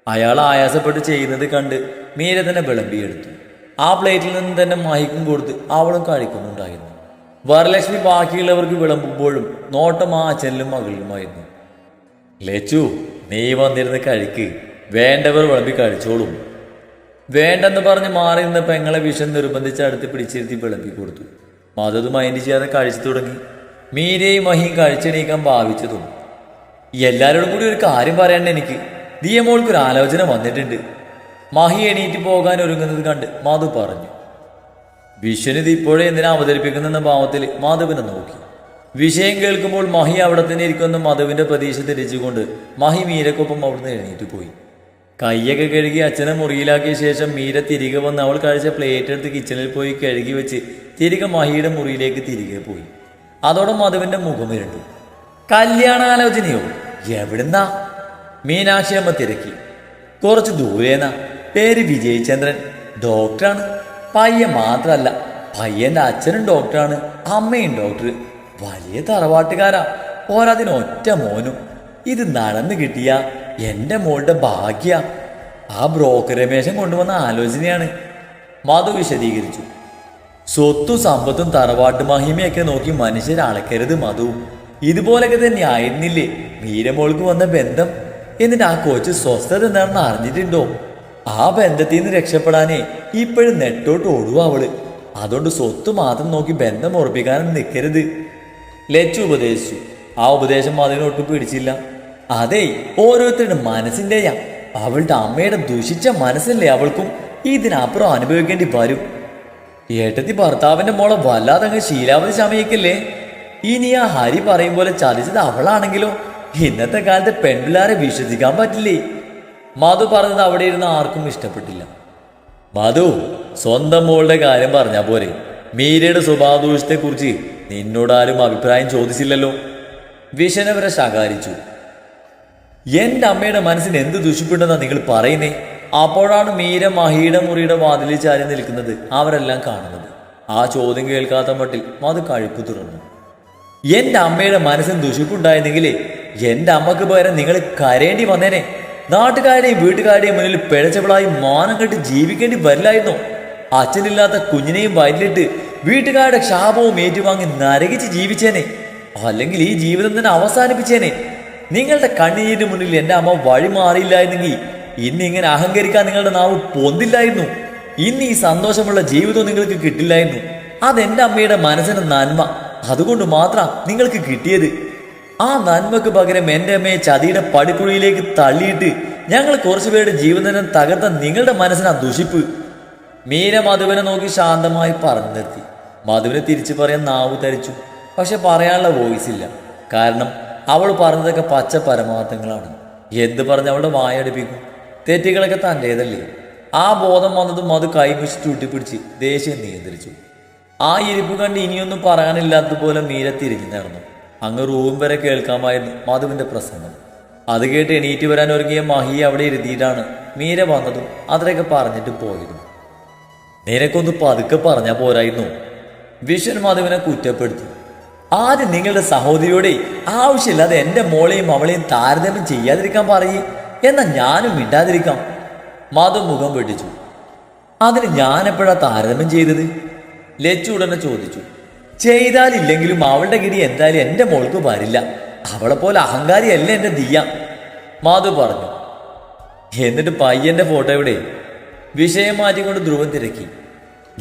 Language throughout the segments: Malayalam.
അയാൾ ആയാസപ്പെട്ട് ചെയ്യുന്നത് കണ്ട് മീര തന്നെ വിളമ്പിയെടുത്തു. ആ പ്ലേറ്റിൽ നിന്ന് തന്നെ മഹിക്കും കൊടുത്ത് അവളും കഴിക്കുന്നുണ്ടായിരുന്നു. വരലക്ഷ്മി ബാക്കിയുള്ളവർക്ക് വിളമ്പുമ്പോഴും നോട്ടം ആ അച്ഛനിലും മകളിലുമായിരുന്നു. ലച്ചു, നീ വന്നിരുന്ന് കഴിക്ക്, വേണ്ടവർ വിളമ്പി കഴിച്ചോളും. വേണ്ടെന്ന് പറഞ്ഞ് മാറി നിന്ന് പെങ്ങളെ വിഷം നിർബന്ധിച്ച് അടുത്ത് പിടിച്ചിരുത്തി വിളമ്പി കൊടുത്തു. മതത് മൈൻഡ് ചെയ്യാതെ കഴിച്ചു തുടങ്ങി. മീരയും മഹിയും കഴിച്ചെണീക്കാൻ ഭാവിച്ചതും. എല്ലാവരോടും കൂടി ഒരു കാര്യം പറയാണ്ട് എനിക്ക് ദിയമോൾക്കൊരു ആലോചന വന്നിട്ടുണ്ട്. മഹി എണീറ്റ് പോകാൻ ഒരുങ്ങുന്നത് കണ്ട് മാധു പറഞ്ഞു. വിശ്വനിത് ഇപ്പോഴേ എന്തിനാ അവതരിപ്പിക്കുന്ന ഭാവത്തിൽ മാധവിനെ നോക്കി. വിഷയം കേൾക്കുമ്പോൾ മഹി അവിടെ തന്നെ ഇരിക്കുന്ന മധുവിന്റെ പ്രതീക്ഷ തിരിച്ചുകൊണ്ട് മഹി മീരക്കൊപ്പം അവിടുന്ന് എഴുന്നേറ്റ് പോയി. കൈയൊക്കെ കഴുകി അച്ഛനെ മുറിയിലാക്കിയ ശേഷം മീര തിരികെ വന്ന് അവൾ കഴിച്ച പ്ലേറ്റ് എടുത്ത് കിച്ചണിൽ പോയി കഴുകി വെച്ച് തിരികെ മഹിയുടെ മുറിയിലേക്ക് തിരികെ പോയി. അതോടെ മധുവിന്റെ മുഖം ഇരുണ്ടു. കല്യാണാലോചനയോ? എവിടുന്നാ? മീനാക്ഷി അമ്മ തിരക്കി. കുറച്ച് ദൂരേന്നാ. പേര് വിജയചന്ദ്രൻ, ഡോക്ടറാണ്. പയ്യൻ മാത്രല്ല, പയ്യന്റെ അച്ഛനും ഡോക്ടറാണ്, അമ്മയും ഡോക്ടർ. വലിയ തറവാട്ടുകാരാ. പോരാതിന് ഒറ്റ മോനും. ഇത് നടന്നു കിട്ടിയ എന്റെ മോളുടെ ഭാഗ്യ. ആ ബ്രോക്കർ രമേശൻ കൊണ്ടുവന്ന ആലോചനയാണ്. മധു വിശദീകരിച്ചു. സ്വത്തും സമ്പത്തും തറവാട്ട് മഹിമയൊക്കെ നോക്കി മനുഷ്യരളക്കരുത് മധു. ഇതുപോലൊക്കെ തന്നെ ആയിരുന്നില്ലേ മീരമോൾക്ക് വന്ന ബന്ധം? എന്നിട്ട് ആ കൊച്ച് സ്വസ്ഥത എന്താണെന്ന് അറിഞ്ഞിട്ടുണ്ടോ? ആ ബന്ധത്തിൽ നിന്ന് രക്ഷപ്പെടാനേ ഇപ്പോഴും നെട്ടോട്ട് ഓടുക അവള്. അതുകൊണ്ട് സ്വത്ത് മാത്രം നോക്കി ബന്ധം ഉറപ്പിക്കാനും നിൽക്കരുത്, ലച്ചു ഉപദേശിച്ചു. ആ ഉപദേശം അതിനൊട്ടും പിടിച്ചില്ല. അതെ, ഓരോരുത്തരുടെ മനസ്സിൻ്റെയാ. അവളുടെ അമ്മയുടെ ദുഷിച്ച മനസ്സല്ലേ അവൾക്കും ഇതിനപ്പുറം അനുഭവിക്കേണ്ടി വരും. ഏട്ടത്തി ഭർത്താവിന്റെ മോളെ വല്ലാതെ അങ്ങ് ശീലാവധി ചമയിക്കല്ലേ. ഇനി ആ ഹരി പറയും പോലെ ചതിച്ചത് അവളാണെങ്കിലോ? ഇന്നത്തെ കാലത്ത് പെൺപിള്ളാരെ വിശ്വസിക്കാൻ പറ്റില്ലേ? മധു പറഞ്ഞത് അവിടെ ഇരുന്ന് ആർക്കും ഇഷ്ടപ്പെട്ടില്ല. മധു, സ്വന്തം മോളുടെ കാര്യം പറഞ്ഞാ പോരെ. മീരയുടെ സ്വഭാവദൂഷ്യത്തെ കുറിച്ച് നിന്നോടാരും അഭിപ്രായം ചോദിച്ചില്ലല്ലോ. വിശനവരെ ശകാരിച്ചു. എന്റെ അമ്മയുടെ മനസ്സിന് എന്ത് ദുഷിപ്പുണ്ടെന്നാ നിങ്ങൾ പറയുന്നേ? അപ്പോഴാണ് മീര മഹിയുടെ മുറിയുടെ വാതിലിൽ ചാരി നിൽക്കുന്നത് അവരെല്ലാം കാണുന്നത്. ആ ചോദ്യം കേൾക്കാത്ത മട്ടിൽ മധു കഴിപ്പ് തുറന്നു. എന്റെ അമ്മയുടെ മനസ്സിന് ദുഷിപ്പുണ്ടായിരുന്നെങ്കിലേ എന്റെ അമ്മക്ക് പകരം നിങ്ങൾ കരയേണ്ടി വന്നേനെ. നാട്ടുകാരുടെയും വീട്ടുകാരുടെയും മുന്നിൽ പിഴച്ചവളായി മാനം കെട്ട് ജീവിക്കേണ്ടി വരില്ലായിരുന്നോ? അച്ഛനില്ലാത്ത കുഞ്ഞിനെയും വയലിലിട്ട് വീട്ടുകാരുടെ ശാപവും ഏറ്റുവാങ്ങി നരകിച്ച് ജീവിച്ചേനെ. അല്ലെങ്കിൽ ഈ ജീവിതം തന്നെ അവസാനിപ്പിച്ചേനെ. നിങ്ങളുടെ കണ്ണീരിന് മുന്നിൽ എൻ്റെ അമ്മ വഴി മാറിയില്ലായിരുന്നെങ്കിൽ ഇന്ന് ഇങ്ങനെ അഹങ്കരിക്കാൻ നിങ്ങളുടെ നാവ് പൊന്തില്ലായിരുന്നു. ഇന്ന് ഈ സന്തോഷമുള്ള ജീവിതം നിങ്ങൾക്ക് കിട്ടില്ലായിരുന്നു. അതെൻ്റെ അമ്മയുടെ മനസ്സിന് നന്മ, അതുകൊണ്ട് മാത്രം നിങ്ങൾക്ക് കിട്ടിയത്. ആ നന്മക്ക് പകരം എൻ്റെ അമ്മയെ ചതിയുടെ പടിക്കുഴിയിലേക്ക് തള്ളിയിട്ട് ഞങ്ങൾ കുറച്ചുപേരുടെ ജീവിതം തകർത്ത നിങ്ങളുടെ മനസ്സിനാ ദുഷിപ്പ്. മീര മധുവിനെ നോക്കി ശാന്തമായി പറഞ്ഞു നിർത്തി. മധുവിനെ തിരിച്ചു പറയാൻ നാവ് ധരിച്ചു. പക്ഷെ പറയാനുള്ള വോയിസ് ഇല്ല. കാരണം അവൾ പറഞ്ഞതൊക്കെ പച്ച പരമാർത്ഥങ്ങളാണ്. എന്ത് പറഞ്ഞ് അവളുടെ വായടുപ്പിക്കും? തെറ്റുകളൊക്കെ തൻ്റേതല്ലേ? ആ ബോധം വന്നതും മധു കൈമുശി ചൂട്ടിപ്പിടിച്ച് ദേഷ്യം നിയന്ത്രിച്ചു. ആ ഇരിപ്പ് കണ്ട് ഇനിയൊന്നും പറയാനില്ലാത്തതുപോലെ മീര തിരിഞ്ഞു നടന്നു. അങ്ങ് റൂം വരെ കേൾക്കാമായിരുന്നു മധുവിന്റെ പ്രസംഗം. അത് കേട്ട് എണീറ്റ് വരാൻ ഒരുങ്ങിയ മഹി അവിടെ ഇരുത്തിയിട്ടാണ് മീര വന്നതും അതിലൊക്കെ പറഞ്ഞിട്ട് പോയതും. നിനക്കൊന്ന് പതുക്കെ പറഞ്ഞാൽ പോരായിരുന്നു, വിഷൻ മധുവിനെ കുറ്റപ്പെടുത്തി. ആദ്യം നിങ്ങളുടെ സഹോദരിയോടെ ആവശ്യമില്ലാതെ എൻ്റെ മോളെയും അവളെയും താരതമ്യം ചെയ്യാതിരിക്കാൻ പറയേ, എന്നാൽ ഞാനും മിണ്ടാതിരിക്കാം. മധു മുഖം വെട്ടിച്ചു. അതിന് ഞാൻ എപ്പോഴാ താരതമ്യം ചെയ്തത്? ലച്ചു ഉടനെ ചോദിച്ചു. ചെയ്താലില്ലെങ്കിലും അവളുടെ ഗിരി എന്തായാലും എൻ്റെ മോൾക്ക് വരില്ല. അവളെ പോലെ അഹങ്കാരിയല്ല എൻ്റെ ദിയ, മാധു പറഞ്ഞു. എന്നിട്ട് പയ്യന്റെ ഫോട്ടോ എവിടെ? വിഷയം മാറ്റിക്കൊണ്ട് ധ്രുവൻ തിരക്കി.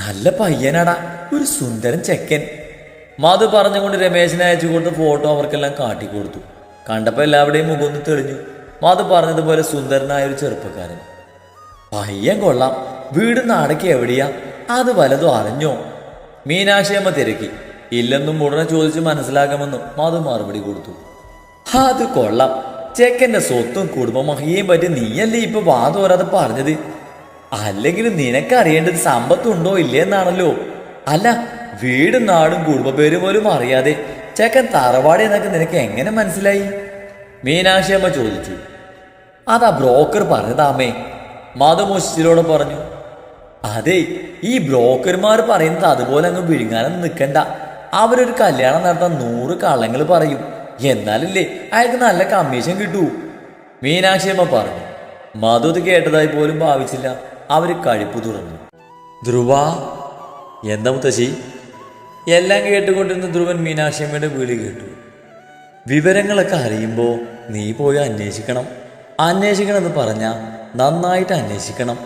നല്ല പയ്യനാടാ, ഒരു സുന്ദരൻ ചെക്കൻ, മധു പറഞ്ഞുകൊണ്ട് രമേശിനെ അയച്ചു കൊടുത്ത ഫോട്ടോ അവർക്കെല്ലാം കാട്ടിക്കൊടുത്തു. കണ്ടപ്പോൾ എല്ലാവരുടെയും മുഖമൊന്ന് തെളിഞ്ഞു. മധു പറഞ്ഞതുപോലെ സുന്ദരനായ ഒരു ചെറുപ്പക്കാരൻ. പയ്യൻ കൊള്ളാം. വീട് നാടൊക്കെ എവിടെയാ? അത് വലതും അറിഞ്ഞോ? മീനാക്ഷി അമ്മ തിരക്കി. ഇല്ലെന്നും ഉടനെ ചോദിച്ച് മനസ്സിലാക്കാമെന്നും മധു മറുപടി കൊടുത്തു. അത് കൊള്ളാം. ചെക്കൻ്റെ സ്വത്തും കുടുംബ മഹിയെയും പറ്റി നീയല്ലേ ഇപ്പൊ വാദം വരാതെ പറഞ്ഞത്? അല്ലെങ്കിൽ നിനക്കറിയേണ്ടത് സമ്പത്തുണ്ടോ ഇല്ലേ എന്നാണല്ലോ. അല്ല, വീടും നാടും കുടുംബ പേര് പോലും അറിയാതെ ചെക്കൻ തറവാടി എന്നൊക്കെ നിനക്ക് എങ്ങനെ മനസ്സിലായി? മീനാക്ഷി അമ്മ ചോദിച്ചു. അതാ ബ്രോക്കർ പറഞ്ഞതാമേ, മധു മുശ്ചിലോടെ പറഞ്ഞു. അതെ, ഈ ബ്രോക്കർമാർ പറയുന്നത് അതുപോലെ അങ്ങ് വിഴുങ്ങാനൊന്നും നിൽക്കണ്ട. അവരൊരു കല്യാണം നടത്താൻ 100 കള്ളങ്ങൾ പറയും. എന്നാലല്ലേ അയാൾക്ക് നല്ല കമ്മീഷൻ കിട്ടൂ, മീനാക്ഷി അമ്മ പറഞ്ഞു. മധു ഇത് കേട്ടതായി പോലും ഭാവിച്ചില്ല. അവർ കഴിപ്പ് തുറന്നു. ധ്രുവ, എന്താ മുത്തശ്ശി? എല്ലാം കേട്ടുകൊണ്ടിരുന്ന ധ്രുവൻ മീനാക്ഷിയമ്മയുടെ വിളി കേട്ടു. വിവരങ്ങളൊക്കെ അറിയുമ്പോൾ നീ പോയി അന്വേഷിക്കണം. അന്വേഷിക്കണമെന്ന് പറഞ്ഞാൽ നന്നായിട്ട് അന്വേഷിക്കണം.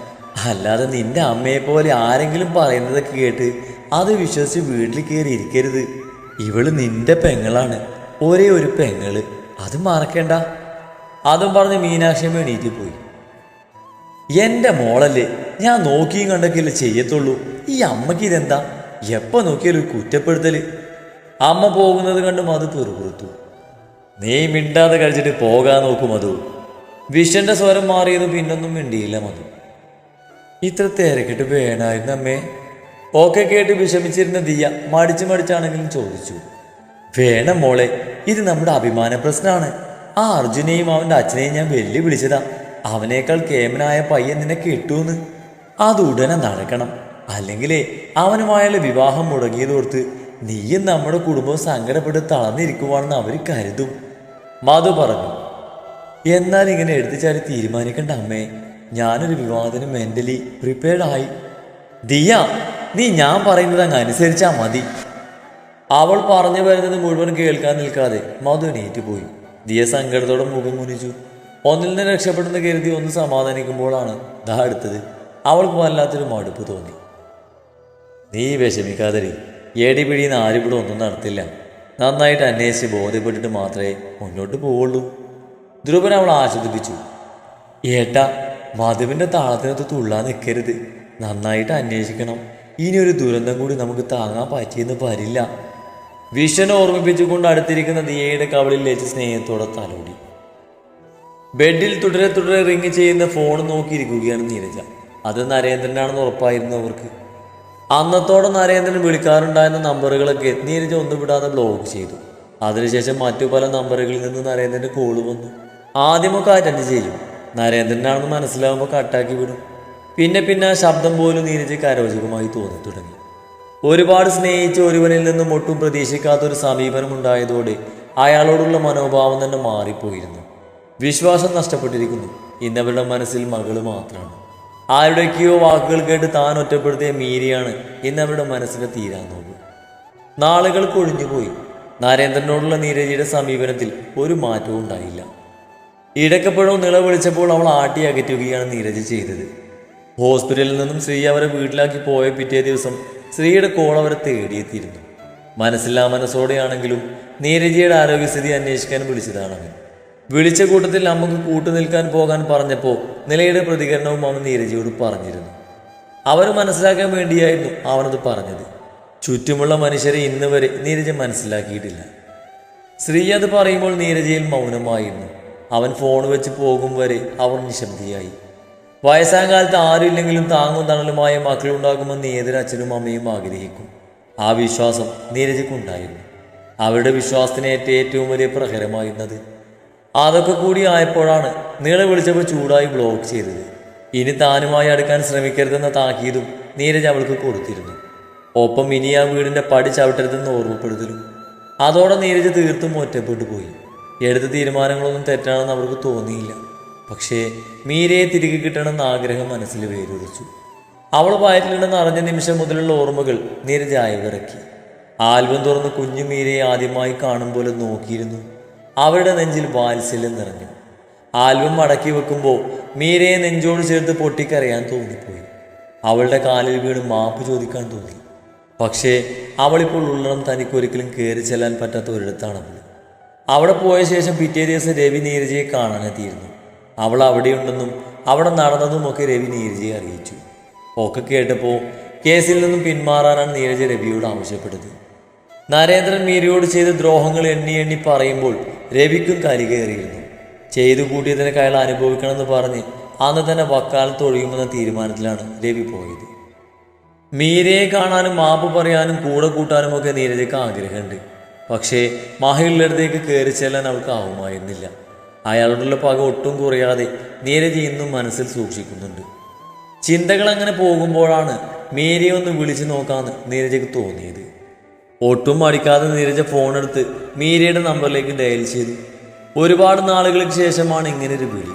അല്ലാതെ നിന്റെ അമ്മയെപ്പോലെ ആരെങ്കിലും പറയുന്നതൊക്കെ കേട്ട് അത് വിശ്വസിച്ച് വീട്ടിൽ കയറി ഇരിക്കരുത്. ഇവള് നിന്റെ പെങ്ങളാണ്, ഒരേ ഒരു പെങ്ങള്, അത് മറക്കണ്ട. അതും പറഞ്ഞ് മീനാക്ഷിയമ്മ എണീറ്റ് പോയി. എൻ്റെ മോളല്ലേ, ഞാൻ നോക്കിയും കണ്ടൊക്കെയല്ലേ ചെയ്യത്തുള്ളൂ. ഈ അമ്മയ്ക്ക് ഇതെന്താ? എപ്പോൾ നോക്കിയാലും കുറ്റപ്പെടുത്തല്. അമ്മ പോകുന്നത് കണ്ട് മധു പെറുപുറത്തു. നീ മിണ്ടാതെ കഴിച്ചിട്ട് പോകാൻ നോക്കും മധു. വിഷന്റെ സ്വരം മാറിയത് പിന്നൊന്നും മിണ്ടിയില്ല മധു. ഇത്ര തിരക്കിട്ട് വേണമായിരുന്നു അമ്മേ. ഒക്കെ കേട്ട് വിഷമിച്ചിരുന്ന ദിയ മടിച്ചാണെങ്കിലും ചോദിച്ചു. വേണം മോളെ, ഇത് നമ്മുടെ അഭിമാന പ്രശ്നമാണ്. ആ അർജുനെയും അവൻ്റെ അച്ഛനെയും ഞാൻ വെല്ലുവിളിച്ചതാ. അവനേക്കാൾ കേമനായ പയ്യൻ നിന്നെ കിട്ടൂന്ന്. അത് ഉടനെ നടക്കണം. അല്ലെങ്കിലേ അവനുമായുള്ള വിവാഹം മുടങ്ങിയതോർത്ത് നീയും നമ്മുടെ കുടുംബവും സങ്കടപ്പെട്ട് തളർന്നിരിക്കുവാണെന്ന് അവർ കരുതും, മധു പറഞ്ഞു. എന്നാൽ ഇങ്ങനെ എടുത്തുചാരി തീരുമാനിക്കണ്ട അമ്മേ. ഞാനൊരു വിവാഹത്തിന് മെന്റലി പ്രിപ്പയർഡ് ആയി. ദിയ, നീ ഞാൻ പറയുന്നത് അങ്ങ് അനുസരിച്ചാ മതി. അവൾ പറഞ്ഞു വരുന്നത് മുഴുവൻ കേൾക്കാൻ നിൽക്കാതെ മധു എണീറ്റുപോയി. ദിയ സങ്കടത്തോടെ മുഖം കുനിച്ചു. ഒന്നിൽ നിന്ന് രക്ഷപ്പെടുന്ന കരുതി ഒന്ന് സമാധാനിക്കുമ്പോഴാണ് ദാ അടുത്തത്. അവൾക്ക് വല്ലാത്തൊരു മടുപ്പ് തോന്നി. നീ വിഷമിക്കാതെ, ഏടി പിടിയുന്ന ആരിവിടെ ഒന്നും നടത്തില്ല. നന്നായിട്ട് അന്വേഷിച്ച് ബോധ്യപ്പെട്ടിട്ട് മാത്രമേ മുന്നോട്ട് പോവുള്ളൂ. ധ്രുവൻ അവൾ ആശ്വസിപ്പിച്ചു. ഏട്ടാ, മധുവിൻ്റെ താളത്തിനൊത്ത് തുള്ളാൻ നിൽക്കരുത്. നന്നായിട്ട് അന്വേഷിക്കണം. ഇനിയൊരു ദുരന്തം കൂടി നമുക്ക് താങ്ങാൻ പറ്റിയെന്ന് വരില്ല. വിഷനെ ഓർമ്മിപ്പിച്ചുകൊണ്ട് അടുത്തിരിക്കുന്ന ദിയയുടെ കവളിൽ വെച്ച് സ്നേഹത്തോടെ തലോടി. ബെഡിൽ തുടരെ റിങ് ചെയ്യുന്ന ഫോൺ നോക്കിയിരിക്കുകയാണ് നീരജ. അത് നരേന്ദ്രനാണെന്ന് ഉറപ്പായിരുന്നു അവർക്ക്. അന്നത്തോടെ നരേന്ദ്രൻ വിളിക്കാറുണ്ടായിരുന്ന നമ്പറുകളൊക്കെ നീരജ ഒന്നും വിടാതെ ബ്ലോക്ക് ചെയ്തു. അതിനുശേഷം മറ്റു പല നമ്പറുകളിൽ നിന്ന് നരേന്ദ്രൻ്റെ കോള് വന്നു. ആദ്യമൊക്കെ അറ്റൻഡ് ചെയ്യും. നരേന്ദ്രനാണെന്ന് മനസ്സിലാവുമ്പോൾ കട്ടാക്കി വിടും. പിന്നെ ആ ശബ്ദം പോലും നീരജയ്ക്ക് അരോചകമായി തോന്നി തുടങ്ങി. ഒരുപാട് സ്നേഹിച്ച ഒരുവനിൽ നിന്നും ഒട്ടും പ്രതീക്ഷിക്കാത്തൊരു സമീപനം ഉണ്ടായതോടെ അയാളോടുള്ള മനോഭാവം തന്നെ മാറിപ്പോയിരുന്നു. വിശ്വാസം നഷ്ടപ്പെട്ടിരിക്കുന്നു. ഇന്നവരുടെ മനസ്സിൽ മകള് മാത്രമാണ്. ആരുടെയൊക്കെയോ വാക്കുകൾ കേട്ട് താൻ ഒറ്റപ്പെടുത്തിയ മീരയാണ് ഇന്നവരുടെ മനസ്സിനെ തീരാൻ നോക്കും. നാളുകൾ കൊഴിഞ്ഞുപോയി. നരേന്ദ്രനോടുള്ള നീരജയുടെ സമീപനത്തിൽ ഒരു മാറ്റവും ഉണ്ടായില്ല. ഇടയ്ക്കെപ്പോഴും നിലവിളിച്ചപ്പോൾ അവൾ ആട്ടി അകറ്റുകയാണ് നീരജ ചെയ്തത്. ഹോസ്പിറ്റലിൽ നിന്നും ശ്രീ അവരെ വീട്ടിലാക്കി പോയ പിറ്റേ ദിവസം ശ്രീയുടെ കോൾ അവരെ തേടിയെത്തിയിരുന്നു. മനസ്സില്ലാ മനസ്സോടെയാണെങ്കിലും നീരജയുടെ ആരോഗ്യസ്ഥിതി അന്വേഷിക്കാൻ വിളിച്ചതാണ് അവൻ. വിളിച്ച കൂട്ടത്തിൽ അമ്മക്ക് കൂട്ടുനിൽക്കാൻ പോകാൻ പറഞ്ഞപ്പോൾ നിലയുടെ പ്രതികരണവും അവൻ നീരജയോട് പറഞ്ഞിരുന്നു. അവർ മനസ്സിലാക്കാൻ വേണ്ടിയായിരുന്നു അവനത് പറഞ്ഞത്. ചുറ്റുമുള്ള മനുഷ്യരെ ഇന്ന് വരെ നീരജ മനസ്സിലാക്കിയിട്ടില്ല. ശ്രീ അത് പറയുമ്പോൾ നീരജയിൽ മൗനമായിരുന്നു. അവൻ ഫോൺ വെച്ച് പോകും വരെ അവർ നിശബ്ദയായി. വയസ്സാം കാലത്ത് ആരുമില്ലെങ്കിലും താങ്ങും തണലുമായ മക്കളുണ്ടാകുമെന്ന് ഏതൊരു അച്ഛനും അമ്മയും ആഗ്രഹിക്കും. ആ വിശ്വാസം നീരജയ്ക്കുണ്ടായിരുന്നു. അവരുടെ വിശ്വാസത്തിനേറ്റ ഏറ്റവും വലിയ പ്രഹരമായിരുന്നത്. അതൊക്കെ കൂടി ആയപ്പോഴാണ് നീളെ വിളിച്ചപ്പോൾ ചൂടായി ബ്ലോക്ക് ചെയ്തത്. ഇനി താനുമായി അടുക്കാൻ ശ്രമിക്കരുതെന്ന താക്കീതും നീരജ് അവൾക്ക് കൊടുത്തിരുന്നു. ഒപ്പം ഇനി ആ വീടിൻ്റെ പടി ചവിട്ടരുതെന്ന് ഓർമ്മപ്പെടുത്തലും. അതോടെ നീരജ് തീർത്തും ഒറ്റപ്പെട്ടു പോയി. എടുത്ത തീരുമാനങ്ങളൊന്നും തെറ്റാണെന്ന് അവർക്ക് തോന്നിയില്ല. പക്ഷേ മീരയെ തിരികെ കിട്ടണമെന്ന ആഗ്രഹം മനസ്സിൽ വേരുറച്ചു. അവൾ വയറ്റിലുണ്ടെന്ന് അറിഞ്ഞ നിമിഷം മുതലുള്ള ഓർമ്മകൾ നീരജ് അയവിറക്കി. ആൽബം തുറന്ന് കുഞ്ഞു മീരയെ ആദ്യമായി കാണും പോലെ നോക്കിയിരുന്നു. അവരുടെ നെഞ്ചിൽ വാത്സല്യം നിറഞ്ഞു. ആൽബം മടക്കി വെക്കുമ്പോൾ മീരയെ നെഞ്ചോട് ചേർത്ത് പൊട്ടിക്കരയാൻ തോന്നിപ്പോയി. അവളുടെ കാലിൽ വീണ് മാപ്പ് ചോദിക്കാൻ തോന്നി. പക്ഷേ അവളിപ്പോൾ ഉള്ളിടം തനിക്കൊരിക്കലും കയറി ചെല്ലാൻ പറ്റാത്ത ഒരിടത്താണവൾ. അവിടെ പോയ ശേഷം പിറ്റേ ദിവസം രവി നീരജയെ കാണാനെത്തിയിരുന്നു. അവൾ അവിടെയുണ്ടെന്നും അവിടെ നടന്നതുമൊക്കെ രവി നീരജയെ അറിയിച്ചു. ഒക്കെ കേട്ടപ്പോൾ കേസിൽ നിന്നും പിന്മാറാനാണ് നീരജ രവിയോട് ആവശ്യപ്പെട്ടത്. നരേന്ദ്രൻ മീരയോട് ചെയ്ത ദ്രോഹങ്ങൾ എണ്ണി പറയുമ്പോൾ രവിക്കും കരി കയറിയിരുന്നു. ചെയ്തു കൂട്ടിയതിനൊക്കെ അയാൾ അനുഭവിക്കണമെന്ന് പറഞ്ഞ് അന്ന് തന്നെ വക്കാലത്ത് ഒഴിയുമെന്ന തീരുമാനത്തിലാണ് രവി പോയത്. മീരയെ കാണാനും മാപ്പ് പറയാനും കൂടെ കൂട്ടാനും ഒക്കെ നീരജയ്ക്ക് ആഗ്രഹമുണ്ട്. പക്ഷേ മാഹിയുടെ അടുത്തേക്ക് കയറി ചെല്ലാൻ അവൾക്ക് ആവുമായിരുന്നില്ല. അയാളോടുള്ള പക ഒട്ടും കുറയാതെ നീരജ് ഇന്നും മനസ്സിൽ സൂക്ഷിക്കുന്നുണ്ട്. ചിന്തകൾ അങ്ങനെ പോകുമ്പോഴാണ് മീരയെ ഒന്ന് വിളിച്ചു നോക്കാമെന്ന് നീരജയ്ക്ക് തോന്നിയത്. ഒട്ടും മടിക്കാതെ നീരജ ഫോണെടുത്ത് മീരയുടെ നമ്പറിലേക്ക് ഡയൽ ചെയ്തു. ഒരുപാട് നാളുകൾക്ക് ശേഷമാണ് ഇങ്ങനൊരു വിളി.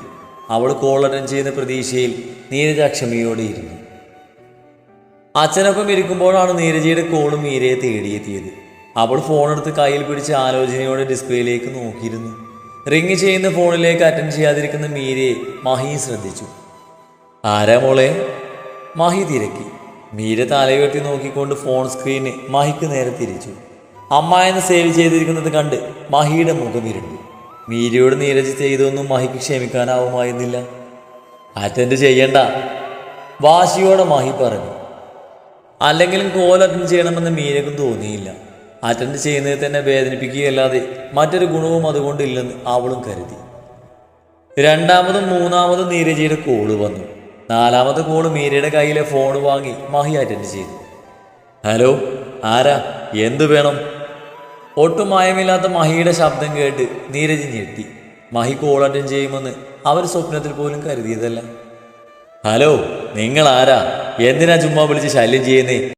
അവൾ കോൾ അറ്റൻഡ് ചെയ്യുന്ന പ്രതീക്ഷയിൽ നീരജ അക്ഷമയോടെ ഇരുന്നു. അച്ഛനൊപ്പം ഇരിക്കുമ്പോഴാണ് നീരജയുടെ കോളും മീരയെ തേടിയെത്തിയത്. അവൾ ഫോണെടുത്ത് കയ്യിൽ പിടിച്ച് ആലോചനയോടെ ഡിസ്പ്ലേയിലേക്ക് നോക്കിയിരുന്നു. റിങ് ചെയ്യുന്ന ഫോണിലേക്ക് അറ്റൻഡ് ചെയ്യാതിരിക്കുന്ന മീരയെ മഹി ശ്രദ്ധിച്ചു. ആരാ മോളെ? മഹി തിരക്കി. മീര തലയുയർത്തി നോക്കിക്കൊണ്ട് ഫോൺ സ്ക്രീന് മഹിക്ക് നേരെ തിരിച്ചു. അമ്മ എന്ന് സേവ് ചെയ്തിരിക്കുന്നത് കണ്ട് മഹിയുടെ മുഖം ഇരുണ്ടു. മീരയോട് നീരജ് ചെയ്തൊന്നും മഹിക്ക് ക്ഷമിക്കാനാവുമായിരുന്നില്ല. അറ്റൻഡ് ചെയ്യണ്ട, വാശിയോടെ മഹി പറഞ്ഞു. അല്ലെങ്കിലും കോൾ അറ്റൻഡ് ചെയ്യണമെന്ന് മീരക്കും തോന്നിയില്ല. അറ്റൻഡ് ചെയ്യുന്നത് തന്നെ വേദനിപ്പിക്കുകയല്ലാതെ മറ്റൊരു ഗുണവും അതുകൊണ്ടില്ലെന്ന് അവളും കരുതി. രണ്ടാമതും മൂന്നാമതും നീരജയുടെ കോള് വന്നു. നാലാമത്തെ കോള് മീരയുടെ കയ്യിലെ ഫോൺ വാങ്ങി മഹി അറ്റൻഡ് ചെയ്തു. ഹലോ, ആരാ? എന്തു വേണം? ഒട്ടും മായമില്ലാത്ത മഹിയുടെ ശബ്ദം കേട്ട് നീരജ് ഞെട്ടി. മഹി കോൾ അറ്റൻഡ് ചെയ്യുമെന്ന് അവർ സ്വപ്നത്തിൽ പോലും കരുതിയതല്ല. ഹലോ, നിങ്ങൾ ആരാ? എന്തിനാ ചുമ്മാ വിളിച്ച് ശല്യം ചെയ്യുന്നേ?